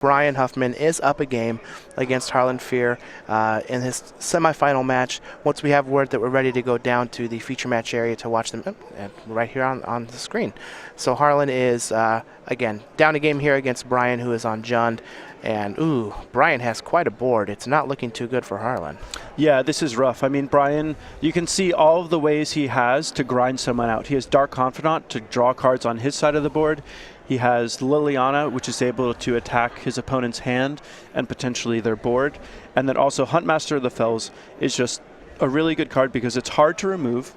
Brian Huffman is up a game against Harlan Fear in his semifinal match. Once we have word that we're ready to go down to the feature match area to watch them right here on the screen. So Harlan is, again, down a game here against Brian, who is on Jund. And, ooh, Brian has quite a board. It's not looking too good for Harlan. Yeah, this is rough. I mean, Brian, you can see all of the ways he has to grind someone out. He has Dark Confidant to draw cards on his side of the board. He has Liliana, which is able to attack his opponent's hand and potentially their board. And then also Huntmaster of the Fells is just a really good card because it's hard to remove.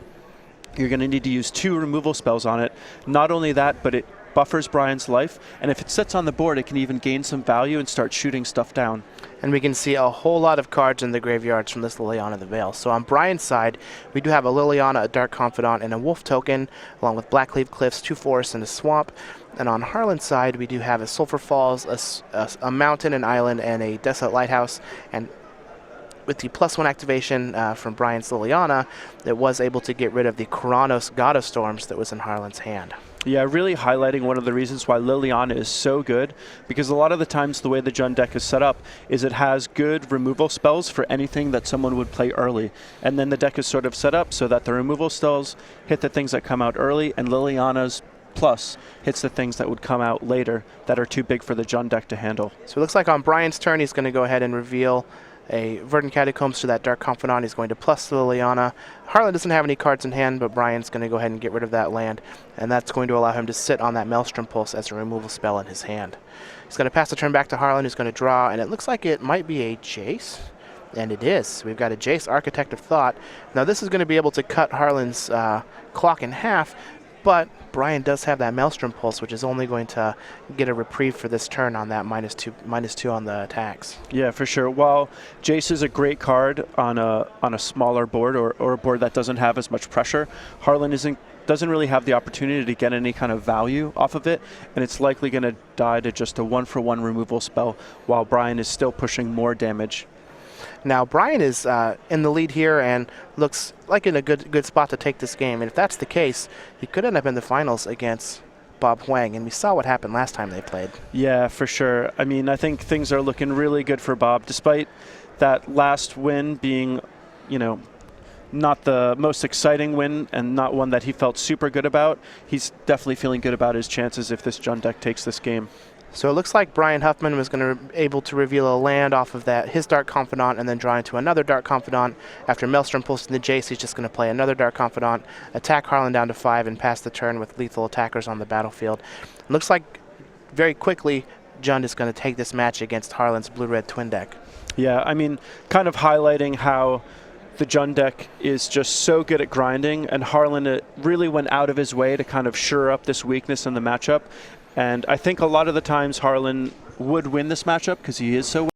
You're going to need to use 2 removal spells on it. Not only that, but it buffers Brian's life, and if it sits on the board, it can even gain some value and start shooting stuff down. And we can see a whole lot of cards in the graveyards from this Liliana the Veil. So on Brian's side, we do have a Liliana, a Dark Confidant, and a Wolf token, along with Blackleaf Cliffs, 2 forests, and a swamp. And on Harlan's side, we do have a Sulphur Falls, a mountain, an island, and a Desolate Lighthouse. And with the +1 activation from Brian's Liliana, it was able to get rid of the Kuranos God of Storms that was in Harlan's hand. Yeah, really highlighting one of the reasons why Liliana is so good, because a lot of the times the way the Jund deck is set up is it has good removal spells for anything that someone would play early. And then the deck is sort of set up so that the removal spells hit the things that come out early, and Liliana's plus hits the things that would come out later that are too big for the Jund deck to handle. So it looks like on Brian's turn, he's going to go ahead and reveal a Verdant Catacombs to that Dark Confidant. He's going to plus Liliana. Harlan doesn't have any cards in hand, but Brian's going to go ahead and get rid of that land, and that's going to allow him to sit on that Maelstrom Pulse as a removal spell in his hand. He's going to pass the turn back to Harlan, who's going to draw, and it looks like it might be a Jace, and it is. We've got a Jace, Architect of Thought. Now this is going to be able to cut Harlan's clock in half, but Brian does have that Maelstrom Pulse, which is only going to get a reprieve for this turn on that -2 on the attacks. Yeah, for sure. While Jace is a great card on a smaller board or a board that doesn't have as much pressure, Harlan doesn't really have the opportunity to get any kind of value off of it, and it's likely going to die to just a 1-for-1 removal spell, while Brian is still pushing more damage. Now Brian is in the lead here and looks like in a good spot to take this game. And if that's the case, he could end up in the finals against Bob Huang. And we saw what happened last time they played. Yeah, for sure. I mean, I think things are looking really good for Bob, despite that last win being, you know, not the most exciting win and not one that he felt super good about. He's definitely feeling good about his chances if this Jund deck takes this game. So it looks like Brian Huffman was going to be able to reveal a land off of that, his Dark Confidant, and then draw into another Dark Confidant. After Maelstrom pulls in the Jace, he's just going to play another Dark Confidant, attack Harlan down to 5, and pass the turn with lethal attackers on the battlefield. It looks like very quickly Jund is going to take this match against Harlan's Blue-Red Twin deck. Yeah, I mean, kind of highlighting how the Jund deck is just so good at grinding, and Harlan really went out of his way to kind of shore up this weakness in the matchup. And I think a lot of the times Harlan would win this matchup because he is so